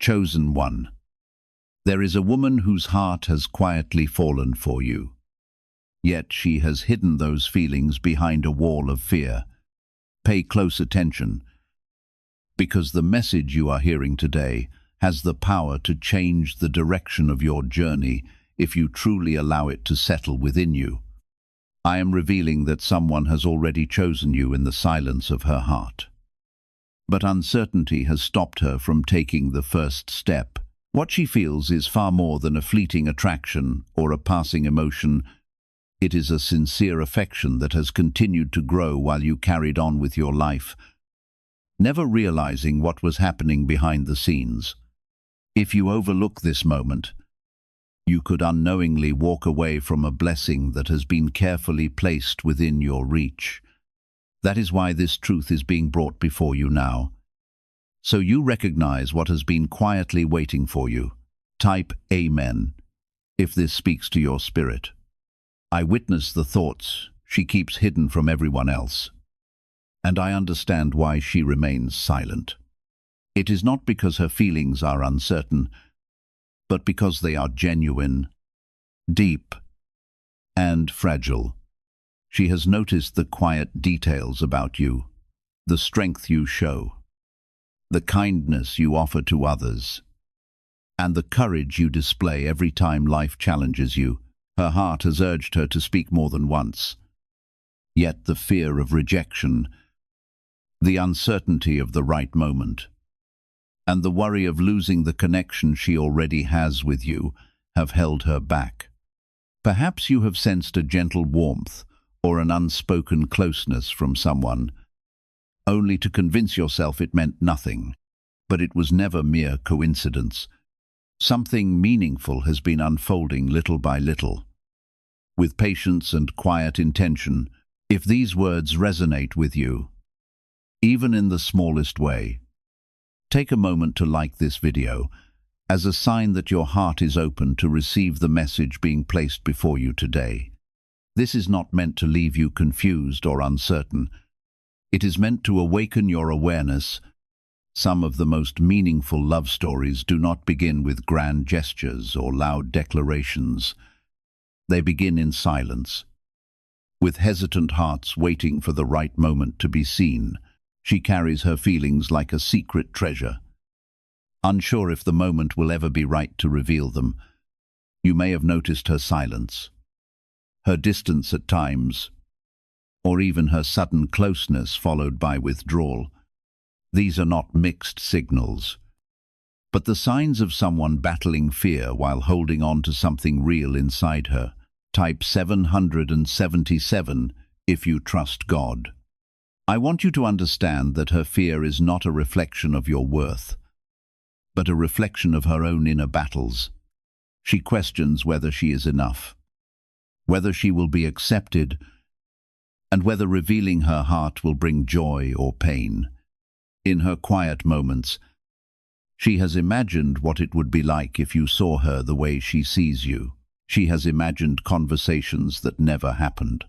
Chosen one. There is a woman whose heart has quietly fallen for you. Yet she has hidden those feelings behind a wall of fear. Pay close attention, because the message you are hearing today has the power to change the direction of your journey if you truly allow it to settle within you. I am revealing that someone has already chosen you in the silence of her heart. But uncertainty has stopped her from taking the first step. What she feels is far more than a fleeting attraction or a passing emotion. It is a sincere affection that has continued to grow while you carried on with your life, never realizing what was happening behind the scenes. If you overlook this moment, you could unknowingly walk away from a blessing that has been carefully placed within your reach. That is why this truth is being brought before you now. So you recognize what has been quietly waiting for you. Type Amen if this speaks to your spirit. I witness the thoughts she keeps hidden from everyone else, and I understand why she remains silent. It is not because her feelings are uncertain, but because they are genuine, deep, and fragile. She has noticed the quiet details about you, the strength you show, the kindness you offer to others, and the courage you display every time life challenges you. Her heart has urged her to speak more than once. Yet the fear of rejection, the uncertainty of the right moment, and the worry of losing the connection she already has with you have held her back. Perhaps you have sensed a gentle warmth or an unspoken closeness from someone, only to convince yourself it meant nothing. But it was never mere coincidence. Something meaningful has been unfolding little by little. With patience and quiet intention, if these words resonate with you, even in the smallest way, take a moment to like this video as a sign that your heart is open to receive the message being placed before you today. This is not meant to leave you confused or uncertain. It is meant to awaken your awareness. Some of the most meaningful love stories do not begin with grand gestures or loud declarations. They begin in silence, with hesitant hearts waiting for the right moment to be seen. She carries her feelings like a secret treasure, unsure if the moment will ever be right to reveal them. You may have noticed her silence, her distance at times, or even her sudden closeness followed by withdrawal. These are not mixed signals, but the signs of someone battling fear while holding on to something real inside her. Type 777 if you trust God. I want you to understand that her fear is not a reflection of your worth, but a reflection of her own inner battles. She questions whether she is enough, whether she will be accepted, and whether revealing her heart will bring joy or pain. In her quiet moments, she has imagined what it would be like if you saw her the way she sees you. She has imagined conversations that never happened,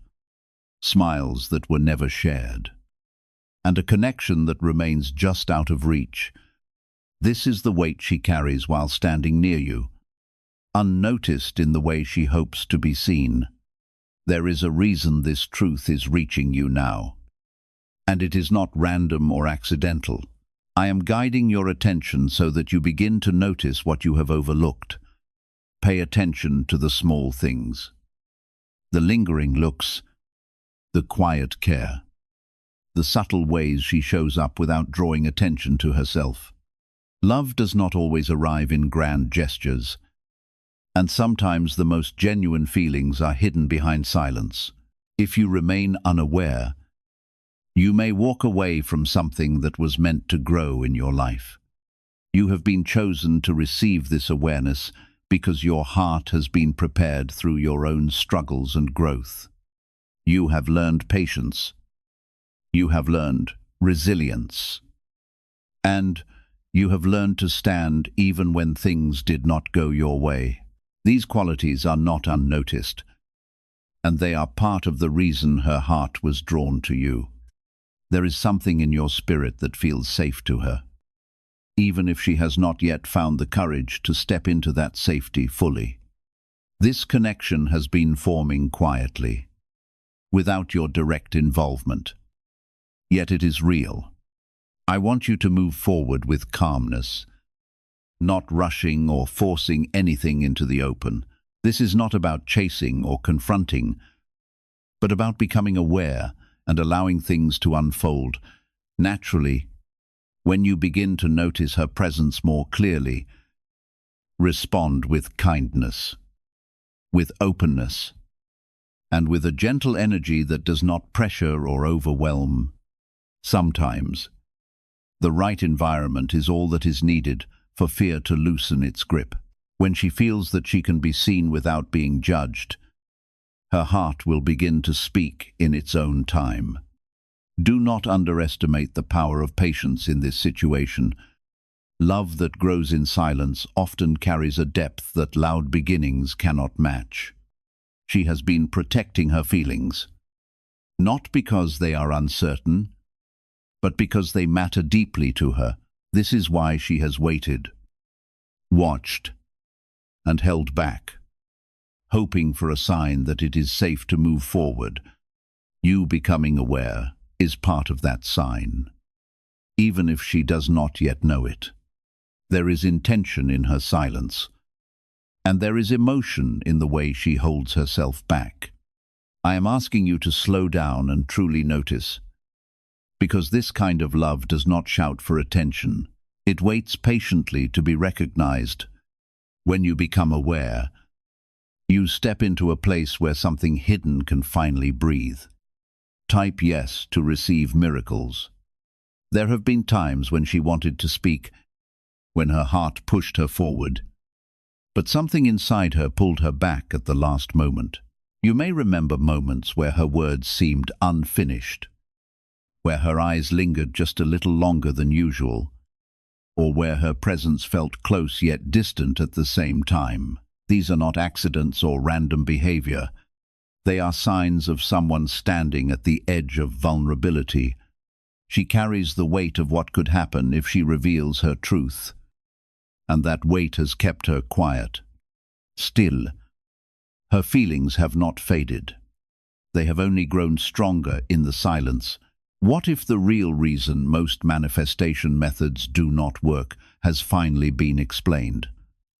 smiles that were never shared, and a connection that remains just out of reach. This is the weight she carries while standing near you, unnoticed in the way she hopes to be seen. There is a reason this truth is reaching you now, and it is not random or accidental. I am guiding your attention so that you begin to notice what you have overlooked. Pay attention to the small things, the lingering looks, the quiet care, the subtle ways she shows up without drawing attention to herself. Love does not always arrive in grand gestures, and sometimes the most genuine feelings are hidden behind silence. If you remain unaware, you may walk away from something that was meant to grow in your life. You have been chosen to receive this awareness because your heart has been prepared through your own struggles and growth. You have learned patience. You have learned resilience. And you have learned to stand even when things did not go your way. These qualities are not unnoticed, and they are part of the reason her heart was drawn to you. There is something in your spirit that feels safe to her. even if she has not yet found the courage to step into that safety fully. This connection has been forming quietly, without your direct involvement. Yet it is real. I want you to move forward with calmness, not rushing or forcing anything into the open. This is not about chasing or confronting, but about becoming aware and allowing things to unfold naturally. When you begin to notice her presence more clearly, respond with kindness, with openness, and with a gentle energy that does not pressure or overwhelm. Sometimes, the right environment is all that is needed for fear to loosen its grip. When she feels that she can be seen without being judged, her heart will begin to speak in its own time. Do not underestimate the power of patience in this situation. Love that grows in silence often carries a depth that loud beginnings cannot match. She has been protecting her feelings, not because they are uncertain, but because they matter deeply to her. This is why she has waited, watched, and held back, hoping for a sign that it is safe to move forward. You becoming aware is part of that sign, even if she does not yet know it. There is intention in her silence, and there is emotion in the way she holds herself back. I am asking you to slow down and truly notice, because this kind of love does not shout for attention. It waits patiently to be recognized. When you become aware, you step into a place where something hidden can finally breathe. Type yes to receive miracles. There have been times when she wanted to speak, when her heart pushed her forward, but something inside her pulled her back at the last moment. You may remember moments where her words seemed unfinished, where her eyes lingered just a little longer than usual, or where her presence felt close yet distant at the same time. These are not accidents or random behavior. They are signs of someone standing at the edge of vulnerability. She carries the weight of what could happen if she reveals her truth, and that weight has kept her quiet. Still, her feelings have not faded. They have only grown stronger in the silence. What if the real reason most manifestation methods do not work has finally been explained?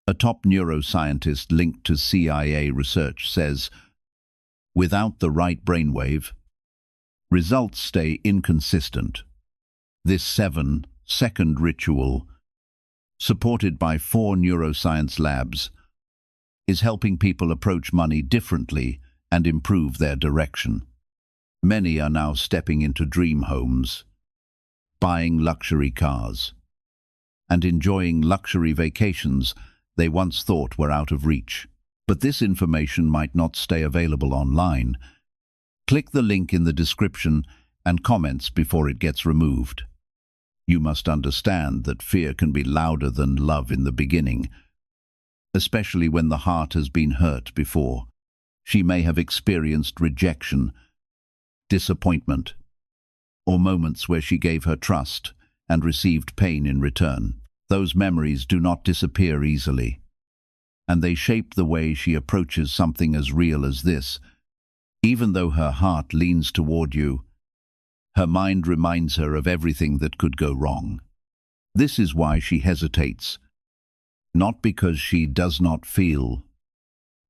A top neuroscientist linked to CIA research says, without the right brainwave, results stay inconsistent. This 7-second ritual, supported by 4 neuroscience labs, is helping people approach money differently and improve their direction. Many are now stepping into dream homes, buying luxury cars, and enjoying luxury vacations they once thought were out of reach. But this information might not stay available online. Click the link in the description and comments before it gets removed. You must understand that fear can be louder than love in the beginning, especially when the heart has been hurt before. She may have experienced rejection, disappointment, or moments where she gave her trust and received pain in return. Those memories do not disappear easily, and they shape the way she approaches something as real as this. Even though her heart leans toward you, her mind reminds her of everything that could go wrong. This is why she hesitates, not because she does not feel,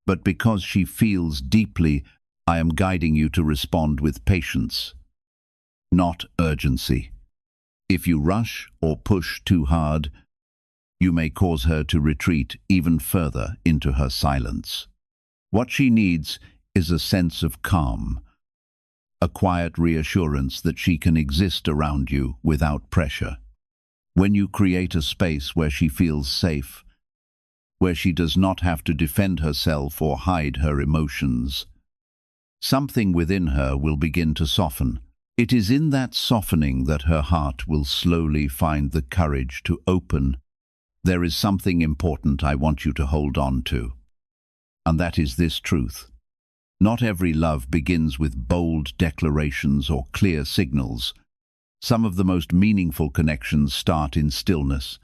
but because she feels deeply. I am guiding you to respond with patience, not urgency. If you rush or push too hard, you may cause her to retreat even further into her silence. What she needs is a sense of calm, a quiet reassurance that she can exist around you without pressure. When you create a space where she feels safe, where she does not have to defend herself or hide her emotions, something within her will begin to soften. It is in that softening that her heart will slowly find the courage to open. There is something important I want you to hold on to, and that is this truth. Not every love begins with bold declarations or clear signals. Some of the most meaningful connections start in stillness,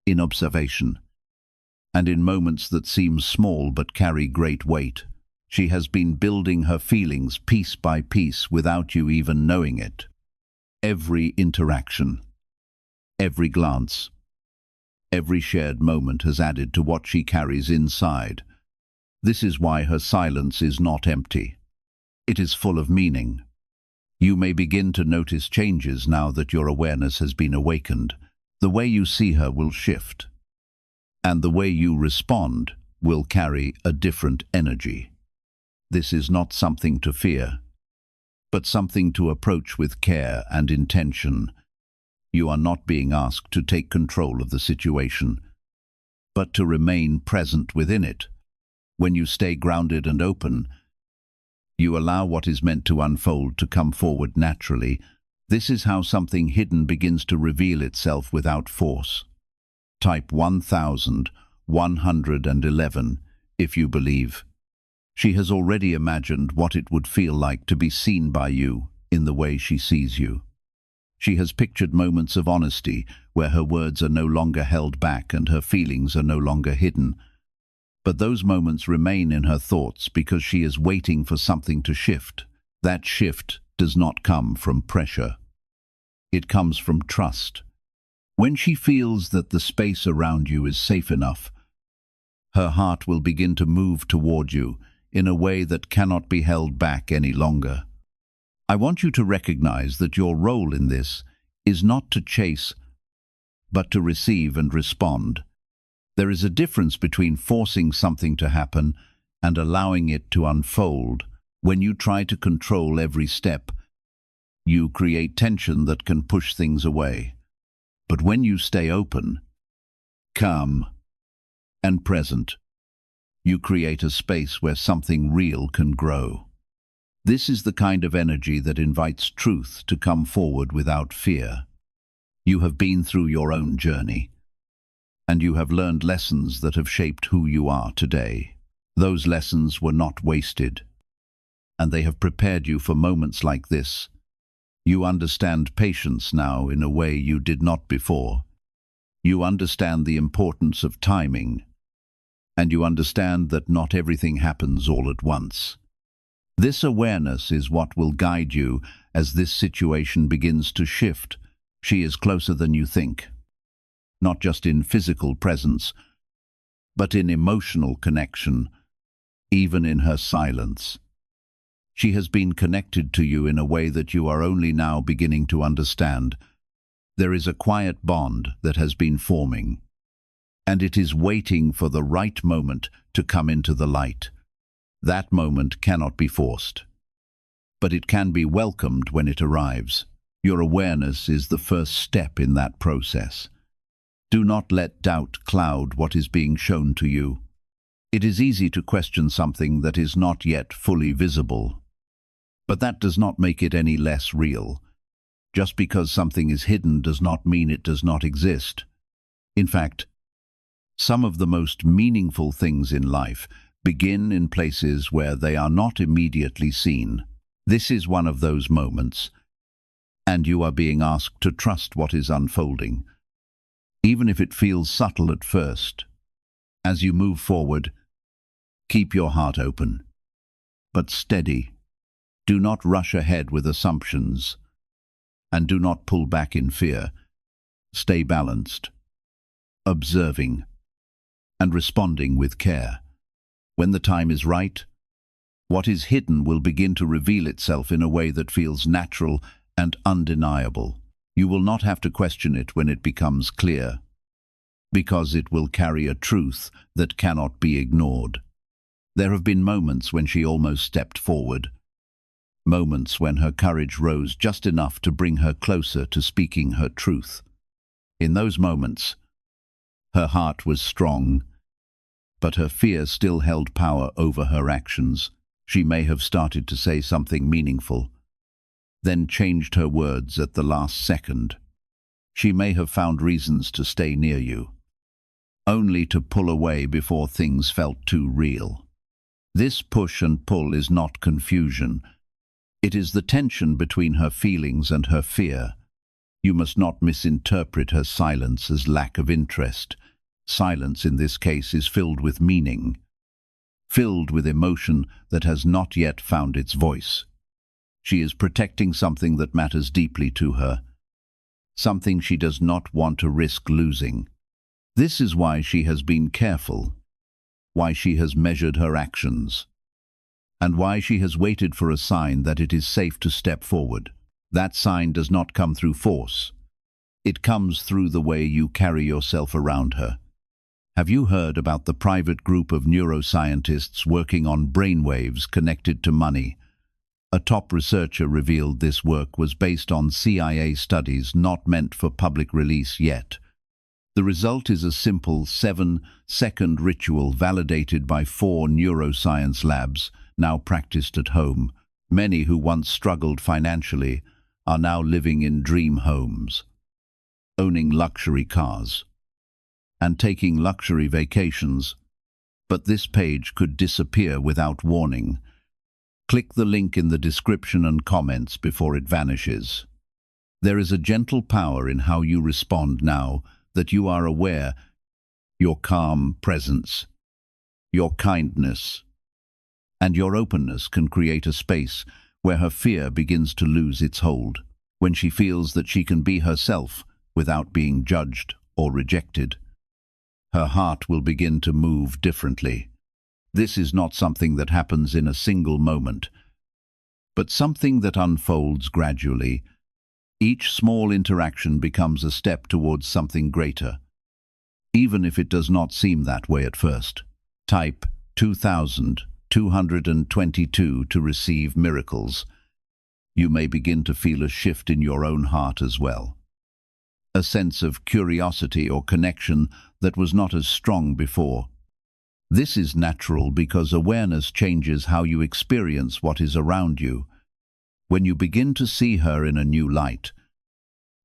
in observation, and in moments that seem small but carry great weight. She has been building her feelings piece by piece without you even knowing it. Every interaction, every glance, every shared moment has added to what she carries inside. This is why her silence is not empty. It is full of meaning. You may begin to notice changes now that your awareness has been awakened. The way you see her will shift, and the way you respond will carry a different energy. This is not something to fear, but something to approach with care and intention. You are not being asked to take control of the situation, but to remain present within it. When you stay grounded and open, you allow what is meant to unfold to come forward naturally. This is how something hidden begins to reveal itself without force. Type 1111 if you believe. She has already imagined what it would feel like to be seen by you in the way she sees you. She has pictured moments of honesty where her words are no longer held back and her feelings are no longer hidden. But those moments remain in her thoughts because she is waiting for something to shift. That shift does not come from pressure. It comes from trust. When she feels that the space around you is safe enough, her heart will begin to move toward you in a way that cannot be held back any longer. I want you to recognize that your role in this is not to chase, but to receive and respond. There is a difference between forcing something to happen and allowing it to unfold. When you try to control every step, you create tension that can push things away. But when you stay open, calm, and present, you create a space where something real can grow. This is the kind of energy that invites truth to come forward without fear. You have been through your own journey, and you have learned lessons that have shaped who you are today. Those lessons were not wasted, and they have prepared you for moments like this. You understand patience now in a way you did not before. You understand the importance of timing, and you understand that not everything happens all at once. This awareness is what will guide you as this situation begins to shift. She is closer than you think, not just in physical presence, but in emotional connection, even in her silence. She has been connected to you in a way that you are only now beginning to understand. There is a quiet bond that has been forming, and it is waiting for the right moment to come into the light. That moment cannot be forced, but it can be welcomed when it arrives. Your awareness is the first step in that process. Do not let doubt cloud what is being shown to you. It is easy to question something that is not yet fully visible, but that does not make it any less real. Just because something is hidden does not mean it does not exist. In fact, some of the most meaningful things in life begin in places where they are not immediately seen. This is one of those moments, and you are being asked to trust what is unfolding, even if it feels subtle at first. As you move forward, keep your heart open, but steady. Do not rush ahead with assumptions, and do not pull back in fear. Stay balanced, observing, and responding with care. When the time is right, what is hidden will begin to reveal itself in a way that feels natural and undeniable. You will not have to question it when it becomes clear, because it will carry a truth that cannot be ignored. There have been moments when she almost stepped forward, moments when her courage rose just enough to bring her closer to speaking her truth. In those moments, her heart was strong, but her fear still held power over her actions. She may have started to say something meaningful, then changed her words at the last second. She may have found reasons to stay near you, only to pull away before things felt too real. This push and pull is not confusion. It is the tension between her feelings and her fear. You must not misinterpret her silence as lack of interest. Silence in this case is filled with meaning, filled with emotion that has not yet found its voice. She is protecting something that matters deeply to her, something she does not want to risk losing. This is why she has been careful, why she has measured her actions, and why she has waited for a sign that it is safe to step forward. That sign does not come through force. It comes through the way you carry yourself around her. Have you heard about the private group of neuroscientists working on brainwaves connected to money? A top researcher revealed this work was based on CIA studies not meant for public release yet. The result is a simple 7-second ritual validated by 4 neuroscience labs, now practiced at home. Many who once struggled financially are now living in dream homes, owning luxury cars, and taking luxury vacations. But this page could disappear without warning. Click the link in the description and comments before it vanishes. There is a gentle power in how you respond now that you are aware. Your calm presence, your kindness, and your openness can create a space where her fear begins to lose its hold, when she feels that she can be herself without being judged or rejected. Her heart will begin to move differently. This is not something that happens in a single moment, but something that unfolds gradually. Each small interaction becomes a step towards something greater, even if it does not seem that way at first. Type 2222 to receive miracles. You may begin to feel a shift in your own heart as well. A sense of curiosity or connection that was not as strong before. This is natural because awareness changes how you experience what is around you. When you begin to see her in a new light,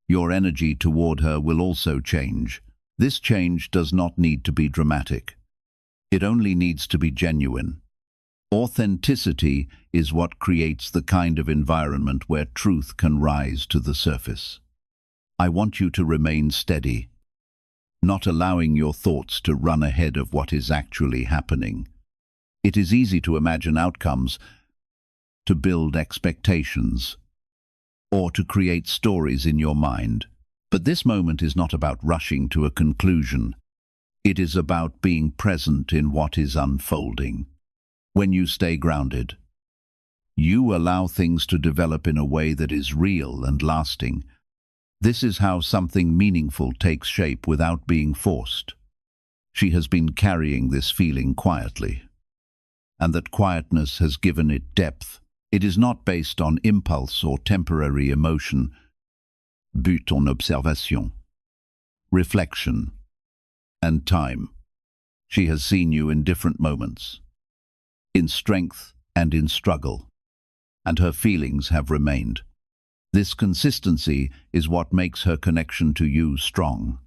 your energy toward her will also change. This change does not need to be dramatic. It only needs to be genuine. Authenticity is what creates the kind of environment where truth can rise to the surface. I want you to remain steady, not allowing your thoughts to run ahead of what is actually happening. It is easy to imagine outcomes, to build expectations, or to create stories in your mind. But this moment is not about rushing to a conclusion. It is about being present in what is unfolding. When you stay grounded, you allow things to develop in a way that is real and lasting. This is how something meaningful takes shape without being forced. She has been carrying this feeling quietly, and that quietness has given it depth. It is not based on impulse or temporary emotion, but on observation, reflection, and time. She has seen you in different moments, in strength and in struggle, and her feelings have remained. This consistency is what makes her connection to you strong.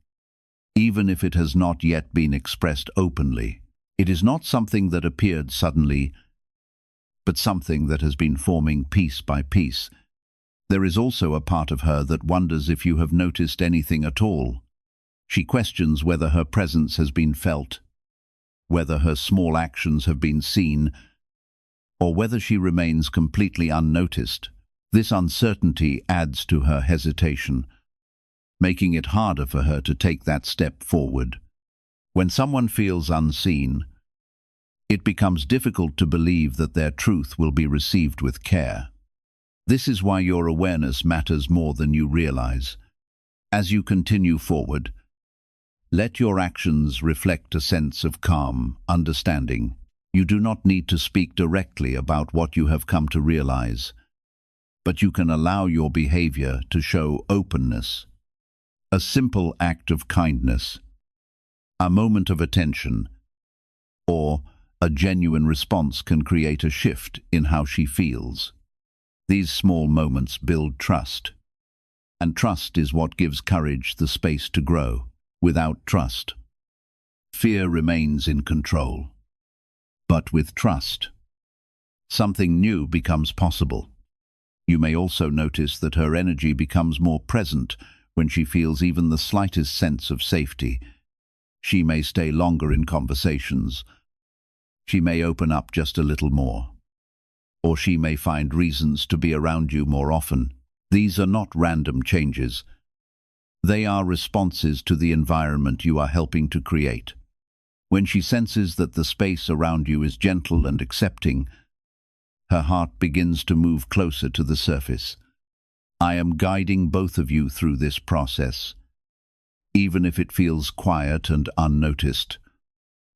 Even if it has not yet been expressed openly, it is not something that appeared suddenly, but something that has been forming piece by piece. There is also a part of her that wonders if you have noticed anything at all. She questions whether her presence has been felt, whether her small actions have been seen, or whether she remains completely unnoticed. This uncertainty adds to her hesitation, making it harder for her to take that step forward. When someone feels unseen, it becomes difficult to believe that their truth will be received with care. This is why your awareness matters more than you realize. As you continue forward, let your actions reflect a sense of calm, understanding. You do not need to speak directly about what you have come to realize, but you can allow your behavior to show openness. A simple act of kindness, a moment of attention, or a genuine response can create a shift in how she feels. These small moments build trust, and trust is what gives courage the space to grow. Without trust, fear remains in control. But with trust, something new becomes possible. You may also notice that her energy becomes more present when she feels even the slightest sense of safety. She may stay longer in conversations. She may open up just a little more. Or she may find reasons to be around you more often. These are not random changes. They are responses to the environment you are helping to create. When she senses that the space around you is gentle and accepting, her heart begins to move closer to the surface. I am guiding both of you through this process. Even if it feels quiet and unnoticed,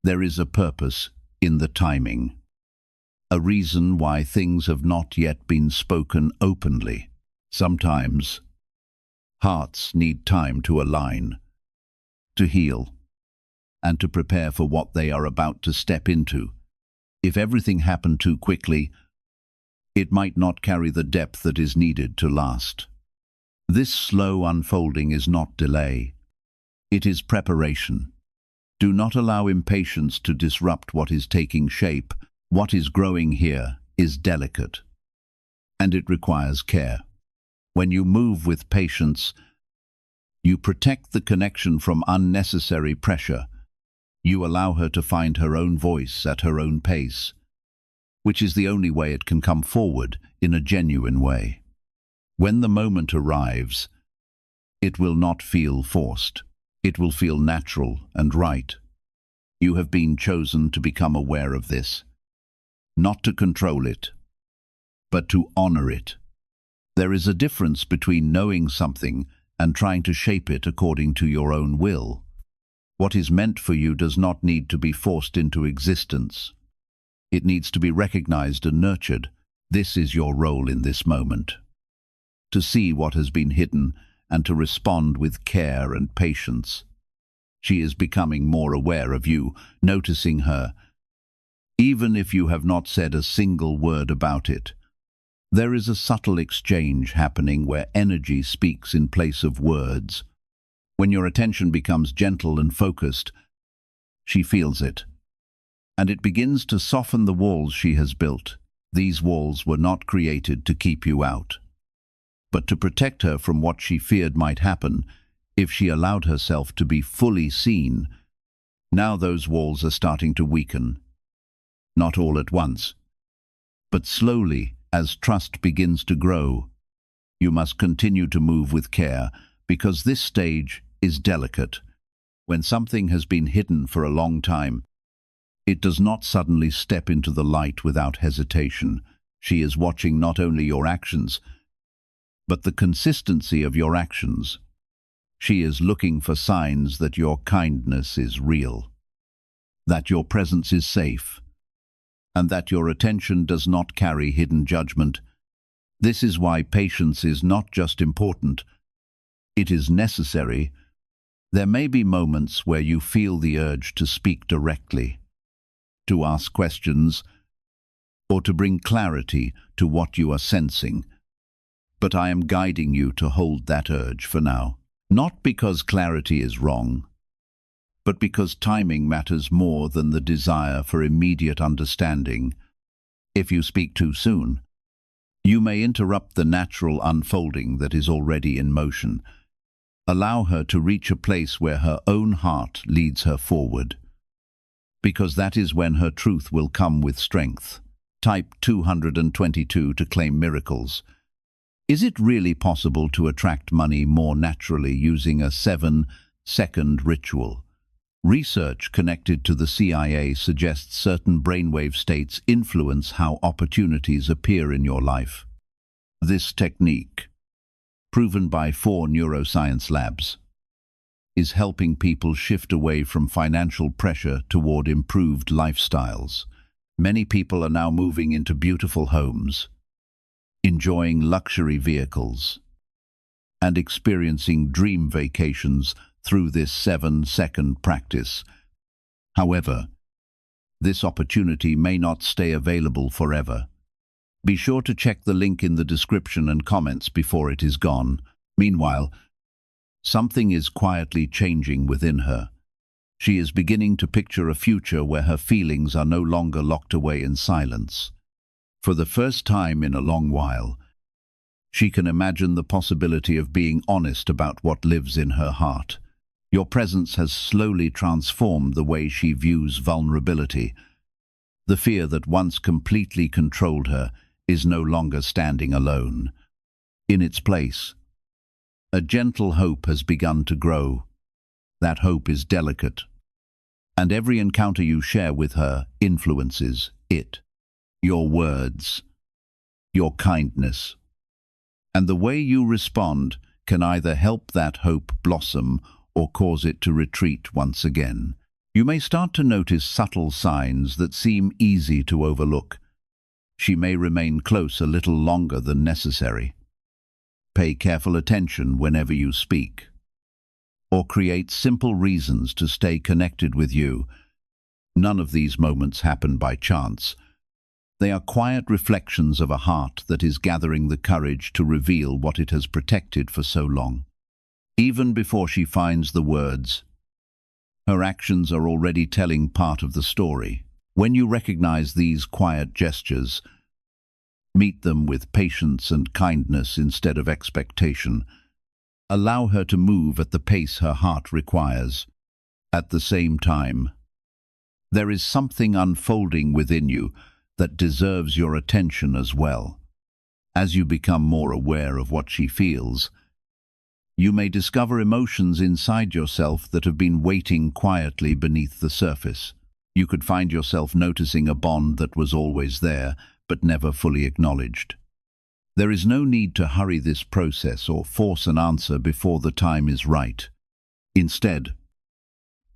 there is a purpose in the timing. A reason why things have not yet been spoken openly. Sometimes, hearts need time to align, to heal, and to prepare for what they are about to step into. If everything happened too quickly, it might not carry the depth that is needed to last. This slow unfolding is not delay. It is preparation. Do not allow impatience to disrupt what is taking shape. What is growing here is delicate, and it requires care. When you move with patience, you protect the connection from unnecessary pressure. You allow her to find her own voice at her own pace, which is the only way it can come forward in a genuine way. When the moment arrives, it will not feel forced. It will feel natural and right. You have been chosen to become aware of this, not to control it, but to honor it. There is a difference between knowing something and trying to shape it according to your own will. What is meant for you does not need to be forced into existence. It needs to be recognized and nurtured. This is your role in this moment. To see what has been hidden and to respond with care and patience. She is becoming more aware of you, noticing her, even if you have not said a single word about it. There is a subtle exchange happening where energy speaks in place of words. When your attention becomes gentle and focused, she feels it, and it begins to soften the walls she has built. These walls were not created to keep you out, but to protect her from what she feared might happen if she allowed herself to be fully seen. Now those walls are starting to weaken. Not all at once, but slowly as trust begins to grow. You must continue to move with care, because this stage is delicate. When something has been hidden for a long time, it does not suddenly step into the light without hesitation. She is watching not only your actions, but the consistency of your actions. She is looking for signs that your kindness is real, that your presence is safe, and that your attention does not carry hidden judgment. This is why patience is not just important, it is necessary. There may be moments where you feel the urge to speak directly, to ask questions, or to bring clarity to what you are sensing. But I am guiding you to hold that urge for now. Not because clarity is wrong, but because timing matters more than the desire for immediate understanding. If you speak too soon, you may interrupt the natural unfolding that is already in motion. Allow her to reach a place where her own heart leads her forward, because that is when her truth will come with strength. Type 222 to claim miracles. Is it really possible to attract money more naturally using a 7-second ritual? Research connected to the CIA suggests certain brainwave states influence how opportunities appear in your life. This technique, proven by 4 neuroscience labs, is helping people shift away from financial pressure toward improved lifestyles. Many people are now moving into beautiful homes, enjoying luxury vehicles, and experiencing dream vacations through this 7-second practice. However, this opportunity may not stay available forever. Be sure to check the link in the description and comments before it is gone. Meanwhile, something is quietly changing within her. She is beginning to picture a future where her feelings are no longer locked away in silence. For the first time in a long while, She can imagine the possibility of being honest about what lives in her heart. Your presence has slowly transformed the way she views vulnerability. The fear that once completely controlled her is no longer standing alone. In its place, a gentle hope has begun to grow. That hope is delicate, and every encounter you share with her influences it. Your words, your kindness, and the way you respond can either help that hope blossom or cause it to retreat once again. You may start to notice subtle signs that seem easy to overlook. She may remain close a little longer than necessary. Pay careful attention whenever you speak, or create simple reasons to stay connected with you. None of these moments happen by chance. They are quiet reflections of a heart that is gathering the courage to reveal what it has protected for so long. Even before she finds the words, her actions are already telling part of the story. When you recognize these quiet gestures, meet them with patience and kindness instead of expectation. Allow her to move at the pace her heart requires. At the same time, there is something unfolding within you that deserves your attention as well. As you become more aware of what she feels, you may discover emotions inside yourself that have been waiting quietly beneath the surface. You could find yourself noticing a bond that was always there, but never fully acknowledged. There is no need to hurry this process or force an answer before the time is right. Instead,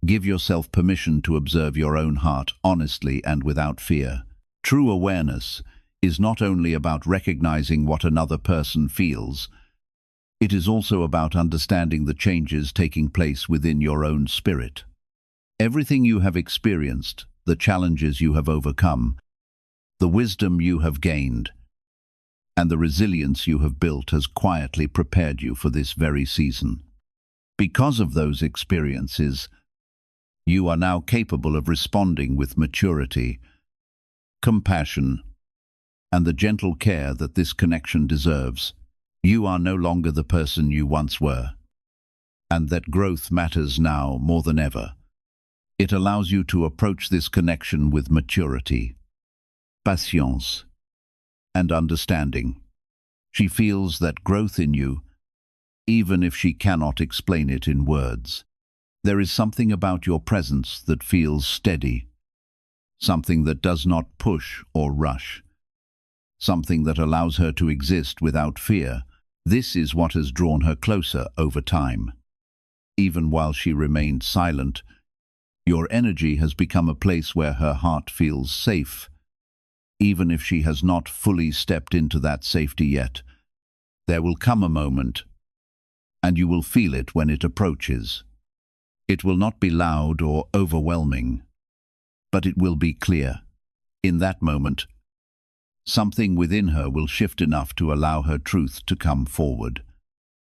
give yourself permission to observe your own heart honestly and without fear. True awareness is not only about recognizing what another person feels, it is also about understanding the changes taking place within your own spirit. Everything you have experienced, the challenges you have overcome, the wisdom you have gained, and the resilience you have built has quietly prepared you for this very season. Because of those experiences, you are now capable of responding with maturity, compassion, and the gentle care that this connection deserves. You are no longer the person you once were, and that growth matters now more than ever. It allows you to approach this connection with maturity, patience, and understanding. She feels that growth in you, even if she cannot explain it in words. There is something about your presence that feels steady, something that does not push or rush, something that allows her to exist without fear. This is what has drawn her closer over time. Even while she remained silent, your energy has become a place where her heart feels safe. Even if she has not fully stepped into that safety yet, there will come a moment, and you will feel it when it approaches. It will not be loud or overwhelming, but it will be clear. In that moment, something within her will shift enough to allow her truth to come forward.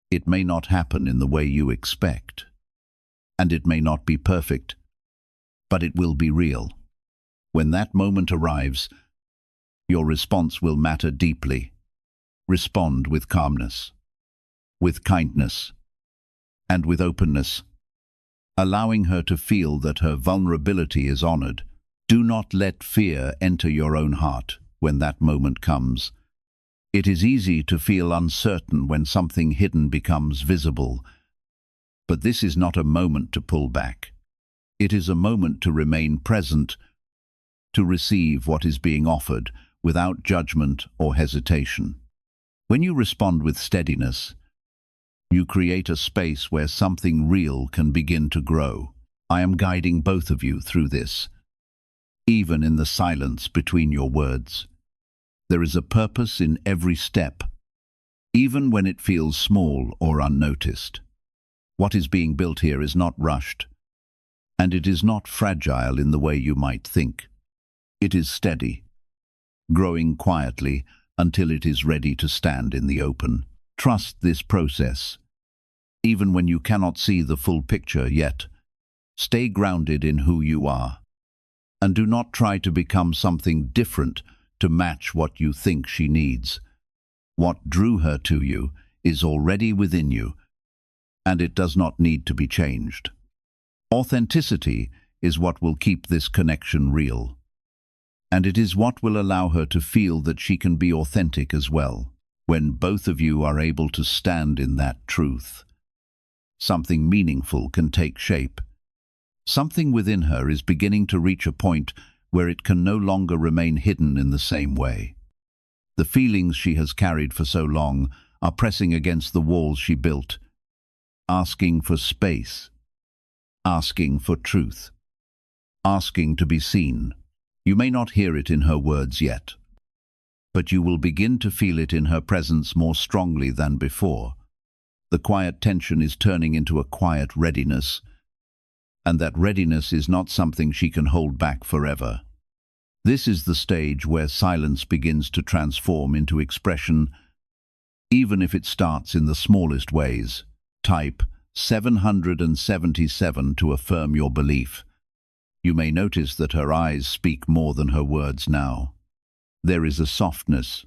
It may not happen in the way you expect, and it may not be perfect, but it will be real. When that moment arrives, your response will matter deeply. Respond with calmness, with kindness, and with openness, allowing her to feel that her vulnerability is honored. Do not let fear enter your own heart when that moment comes. It is easy to feel uncertain when something hidden becomes visible, but this is not a moment to pull back. It is a moment to remain present, to receive what is being offered without judgment or hesitation. When you respond with steadiness, you create a space where something real can begin to grow. I am guiding both of you through this. Even in the silence between your words, there is a purpose in every step, even when it feels small or unnoticed. What is being built here is not rushed, and it is not fragile in the way you might think. It is steady, growing quietly until it is ready to stand in the open. Trust this process. Even when you cannot see the full picture yet, stay grounded in who you are, and do not try to become something different to match what you think she needs. What drew her to you is already within you, and it does not need to be changed. Authenticity is what will keep this connection real, and it is what will allow her to feel that she can be authentic as well. When both of you are able to stand in that truth, something meaningful can take shape. Something within her is beginning to reach a point where it can no longer remain hidden in the same way. The feelings she has carried for so long are pressing against the walls she built, asking for space, asking for truth, asking to be seen. You may not hear it in her words yet, but you will begin to feel it in her presence more strongly than before. The quiet tension is turning into a quiet readiness, and that readiness is not something she can hold back forever. This is the stage where silence begins to transform into expression, even if it starts in the smallest ways. Type 777 to affirm your belief. You may notice that her eyes speak more than her words now. There is a softness,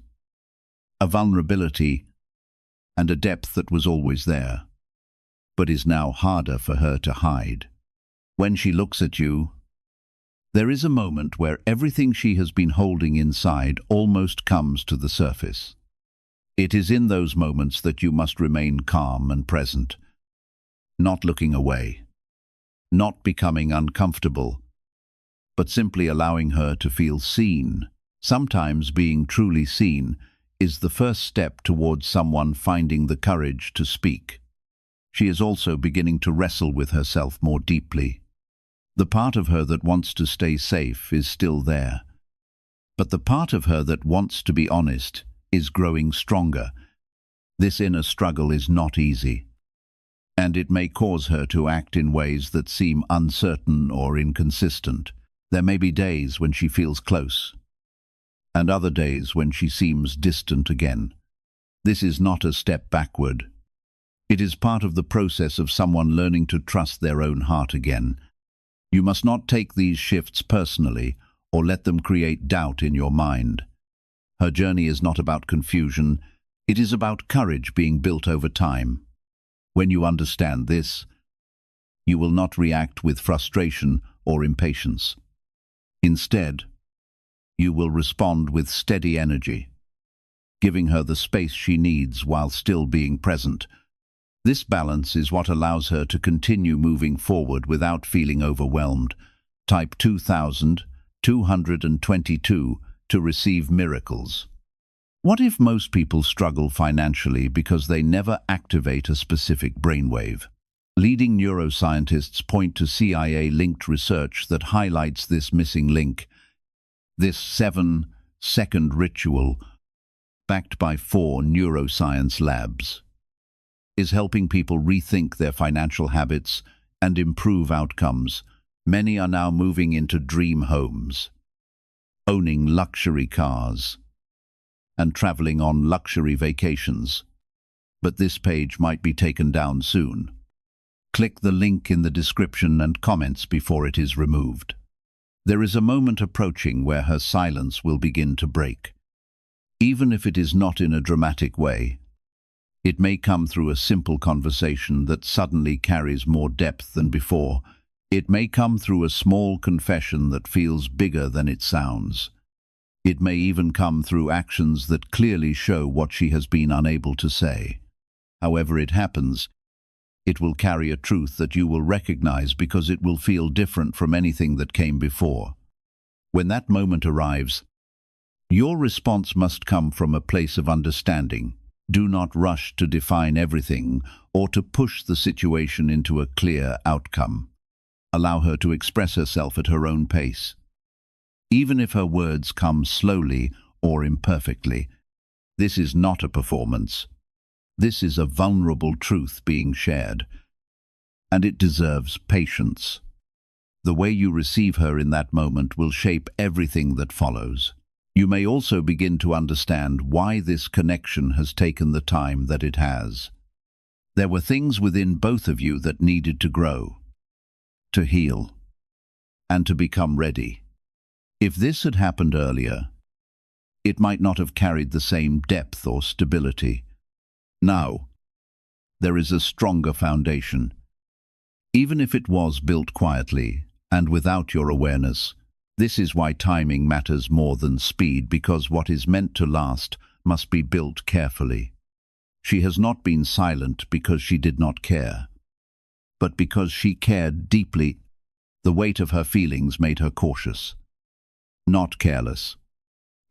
a vulnerability, and a depth that was always there, but is now harder for her to hide. When she looks at you, there is a moment where everything she has been holding inside almost comes to the surface. It is in those moments that you must remain calm and present, not looking away, not becoming uncomfortable, but simply allowing her to feel seen. Sometimes being truly seen is the first step towards someone finding the courage to speak. She is also beginning to wrestle with herself more deeply. The part of her that wants to stay safe is still there, but the part of her that wants to be honest is growing stronger. This inner struggle is not easy, and it may cause her to act in ways that seem uncertain or inconsistent. There may be days when she feels close, and other days when she seems distant again. This is not a step backward. It is part of the process of someone learning to trust their own heart again. You must not take these shifts personally or let them create doubt in your mind. Her journey is not about confusion, it is about courage being built over time. When you understand this, you will not react with frustration or impatience. Instead, you will respond with steady energy, giving her the space she needs while still being present. This balance is what allows her to continue moving forward without feeling overwhelmed. Type 2222 to receive miracles. What if most people struggle financially because they never activate a specific brainwave? Leading neuroscientists point to CIA-linked research that highlights this missing link. This 7-second ritual, backed by 4 neuroscience labs, is helping people rethink their financial habits and improve outcomes. Many are now moving into dream homes, owning luxury cars, and traveling on luxury vacations. But this page might be taken down soon. Click the link in the description and comments before it is removed. There is a moment approaching where her silence will begin to break. Even if it is not in a dramatic way, it may come through a simple conversation that suddenly carries more depth than before. It may come through a small confession that feels bigger than it sounds. It may even come through actions that clearly show what she has been unable to say. However it happens, it will carry a truth that you will recognize because it will feel different from anything that came before. When that moment arrives, your response must come from a place of understanding. Do not rush to define everything or to push the situation into a clear outcome. Allow her to express herself at her own pace. Even if her words come slowly or imperfectly, this is not a performance. This is a vulnerable truth being shared, and it deserves patience. The way you receive her in that moment will shape everything that follows. You may also begin to understand why this connection has taken the time that it has. There were things within both of you that needed to grow, to heal, and to become ready. If this had happened earlier, it might not have carried the same depth or stability. Now, there is a stronger foundation. Even if it was built quietly and without your awareness, this is why timing matters more than speed, because what is meant to last must be built carefully. She has not been silent because she did not care, but because she cared deeply. The weight of her feelings made her cautious, not careless.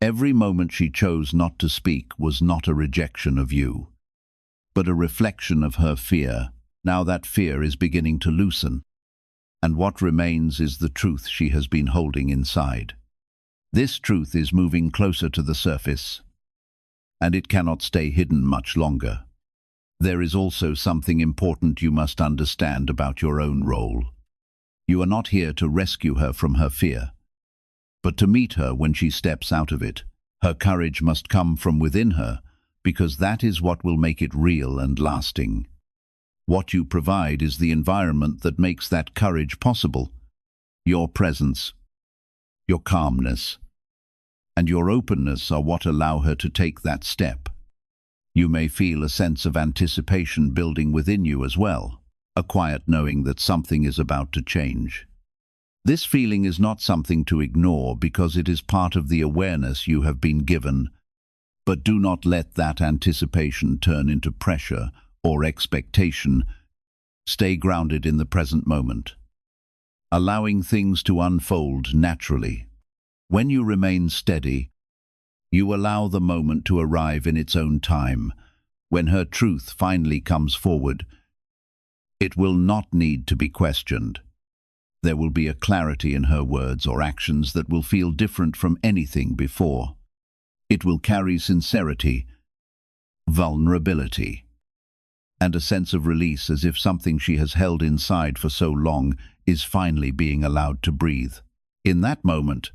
Every moment she chose not to speak was not a rejection of you, but a reflection of her fear. Now that fear is beginning to loosen, and what remains is the truth she has been holding inside. This truth is moving closer to the surface, and it cannot stay hidden much longer. There is also something important you must understand about your own role. You are not here to rescue her from her fear, but to meet her when she steps out of it. Her courage must come from within her, because that is what will make it real and lasting. What you provide is the environment that makes that courage possible. Your presence, your calmness, and your openness are what allow her to take that step. You may feel a sense of anticipation building within you as well, a quiet knowing that something is about to change. This feeling is not something to ignore because it is part of the awareness you have been given, but do not let that anticipation turn into pressure or expectation. Stay grounded in the present moment, allowing things to unfold naturally. When you remain steady, you allow the moment to arrive in its own time. When her truth finally comes forward, it will not need to be questioned. There will be a clarity in her words or actions that will feel different from anything before. It will carry sincerity, vulnerability, and a sense of release, as if something she has held inside for so long is finally being allowed to breathe. In that moment,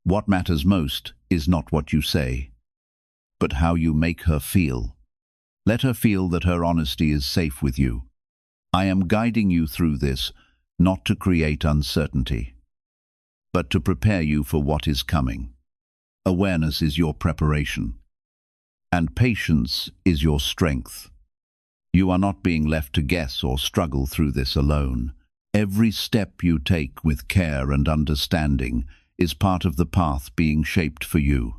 what matters most is not what you say, but how you make her feel. Let her feel that her honesty is safe with you. I am guiding you through this, not to create uncertainty, but to prepare you for what is coming. Awareness is your preparation, and patience is your strength. You are not being left to guess or struggle through this alone. Every step you take with care and understanding is part of the path being shaped for you.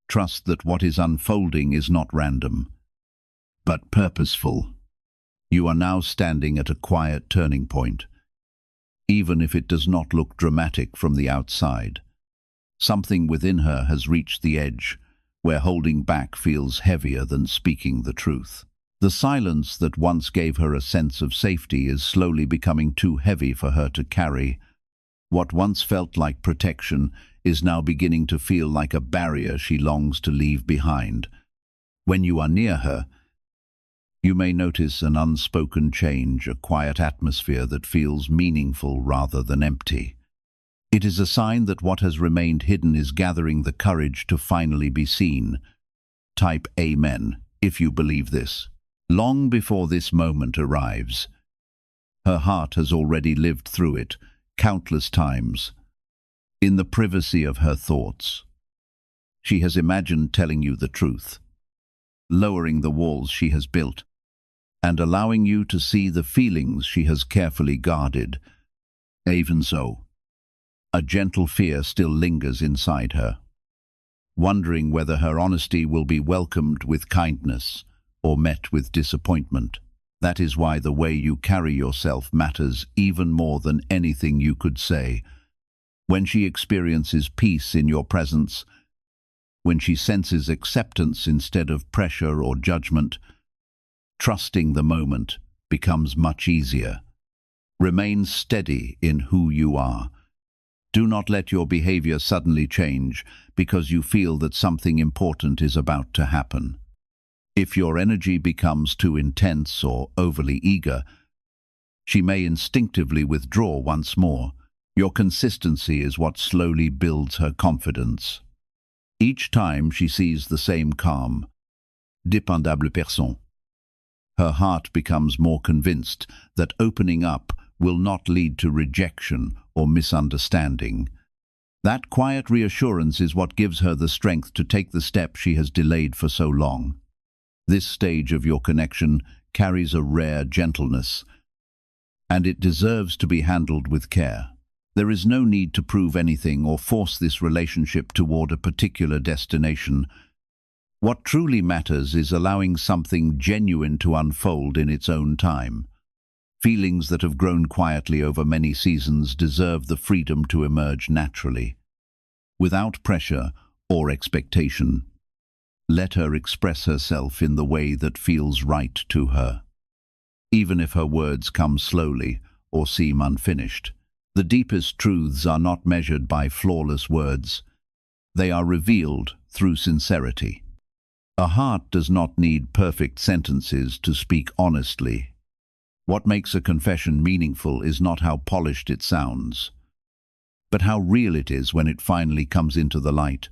Trust that what is unfolding is not random, but purposeful. You are now standing at a quiet turning point. Even if it does not look dramatic from the outside, something within her has reached the edge where holding back feels heavier than speaking the truth. The silence that once gave her a sense of safety is slowly becoming too heavy for her to carry. What once felt like protection is now beginning to feel like a barrier she longs to leave behind. When you are near her, you may notice an unspoken change, a quiet atmosphere that feels meaningful rather than empty. It is a sign that what has remained hidden is gathering the courage to finally be seen. Type Amen if you believe this. Long before this moment arrives, her heart has already lived through it countless times. In the privacy of her thoughts, she has imagined telling you the truth, lowering the walls she has built, and allowing you to see the feelings she has carefully guarded. Even so, a gentle fear still lingers inside her, wondering whether her honesty will be welcomed with kindness or met with disappointment. That is why the way you carry yourself matters even more than anything you could say. When she experiences peace in your presence, when she senses acceptance instead of pressure or judgment, trusting the moment becomes much easier. Remain steady in who you are. Do not let your behavior suddenly change because you feel that something important is about to happen. If your energy becomes too intense or overly eager, she may instinctively withdraw once more. Your consistency is what slowly builds her confidence. Each time she sees the same calm, dépendable personne, her heart becomes more convinced that opening up will not lead to rejection or misunderstanding. That quiet reassurance is what gives her the strength to take the step she has delayed for so long. This stage of your connection carries a rare gentleness, and it deserves to be handled with care. There is no need to prove anything or force this relationship toward a particular destination. What truly matters is allowing something genuine to unfold in its own time. Feelings that have grown quietly over many seasons deserve the freedom to emerge naturally, without pressure or expectation. Let her express herself in the way that feels right to her. Even if her words come slowly or seem unfinished, the deepest truths are not measured by flawless words. They are revealed through sincerity. A heart does not need perfect sentences to speak honestly. What makes a confession meaningful is not how polished it sounds, but how real it is when it finally comes into the light.